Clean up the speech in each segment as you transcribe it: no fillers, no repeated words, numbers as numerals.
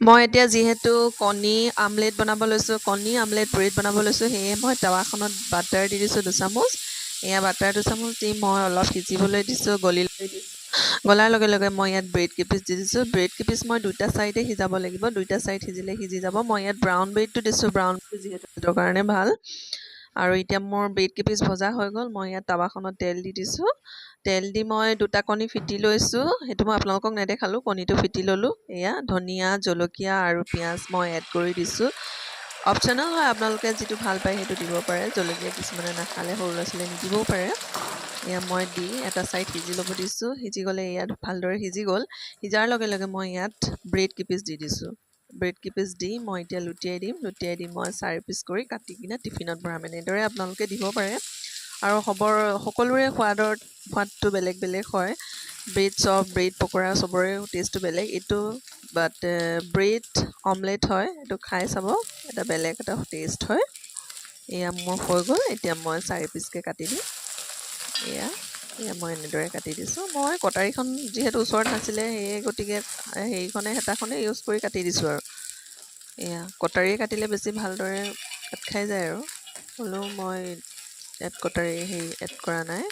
মই এতিয়া যিহেতু কণী আমলেট বনাব লৈছোঁ, কণী আমলেট ব্ৰেড বনাব লৈছোঁ, সেয়ে মই টাৱাখনত বাটাৰ দি দিছোঁ 2 চামুচ। এয়া বাটাৰ 2 চামুচ দি মই অলপ সিজিবলৈ দিছোঁ, গলাৰ লগে লগে মই ইয়াত ব্ৰেড কিপিচ দি দিছোঁ। ব্ৰেড কিপিচ মই 2টা ছাইডে সিজাব লাগিব, 2টা ছাইড সিজিলে সিজি যাব। মই ইয়াত ব্ৰাউন ব্ৰেডটো দিছোঁ, ব্ৰাউন যিহেতু পেটৰ কাৰণে ভাল। আৰু এতিয়া মোৰ ব্ৰেড কিপিচ ভজা হৈ গ'ল। মই ইয়াত টাৱাখনত তেল দি দিছোঁ। তেল দি মই 2টা কণী ফিটি লৈছোঁ, সেইটো মই আপোনালোকক নেদেখালোঁ, কণীটো ফিটি ল'লোঁ। এয়া ধনিয়া, জলকীয়া আৰু পিঁয়াজ মই এড কৰি দিছোঁ। অপশ্যনেল হয়, আপোনালোকে যিটো ভাল পায় সেইটো দিব পাৰে। জলকীয়া কিছুমানে নাখালে, সৰু ল'ৰা ছোৱালীয়ে নিদিবও পাৰে। এয়া মই দি এটা ছাইড সিজি ল'ব দিছোঁ। সিজি গ'লে ইয়াত ভালদৰে সিজি গ'ল। সিজাৰ লগে লগে মই ইয়াত ব্ৰেড কিপিচ দি দিছোঁ। ব্ৰেড কিপিচ দি মই এতিয়া লুটিয়াই দিম। মই 4 পিচ কৰি কাটি কিনে টিফিনত ভৰাম। এনেদৰে আপোনালোকে দিব পাৰে। আৰু সকলোৰে সোৱাদটো বেলেগ বেলেগ হয়। ব্ৰেড চপ, ব্ৰেড পকৰা চবৰে টেষ্টটো বেলেগ। এইটো ব্ৰেড অমলেট হয়, এইটো খাই চাব, এটা বেলেগ এটা টেষ্ট হয়। এয়া মোৰ হৈ গ'ল। এতিয়া মই 4 পিচকৈ কাটি দিম। এয়া মই এনেদৰে কাটি দিছোঁ। মই কটাৰীখন যিহেতু ওচৰত নাছিলে, সেয়ে গতিকে হেতাখনে ইউজ কৰি কাটি দিছোঁ আৰু। এয়া কটাৰীয়ে কাটিলে বেছি ভালদৰে কাট খাই যায় আৰু, হ'লেও মই ইয়াত কটাৰী এড কৰা নাই।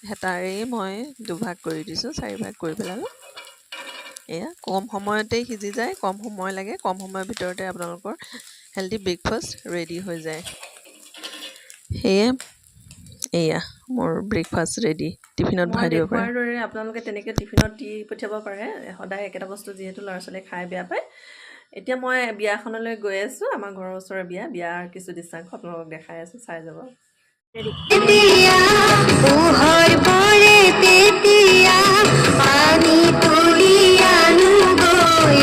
হেতাৰেই মই দুভাগ কৰি দিছোঁ, 4 ভাগ কৰি পেলালোঁ। এয়া কম সময়তেই সিজি যায়, কম সময় লাগে, কম সময়ৰ ভিতৰতে আপোনালোকৰ হেল্ডি ব্ৰেকফাষ্ট ৰেডি হৈ যায়। সেয়ে এয়া মোৰ ব্ৰেকফাষ্ট ৰেডি, টিফিনত ভৰাই দিব পাৰে। দৰে আপোনালোকে তেনেকৈ টিফিনত দি পঠিয়াব পাৰে। সদায় একেটা বস্তু যিহেতু ল'ৰা ছোৱালীয়ে খাই বেয়া পায়। এতিয়া মই বিয়াখনলৈ গৈ আছোঁ, আমাৰ ঘৰৰ ওচৰৰ বিয়াৰ কিছু দৃশ্যাংশ আপোনালোকক দেখাই আছোঁ, চাই যাব। তেতিয়া আমি তুলি আনো গৈ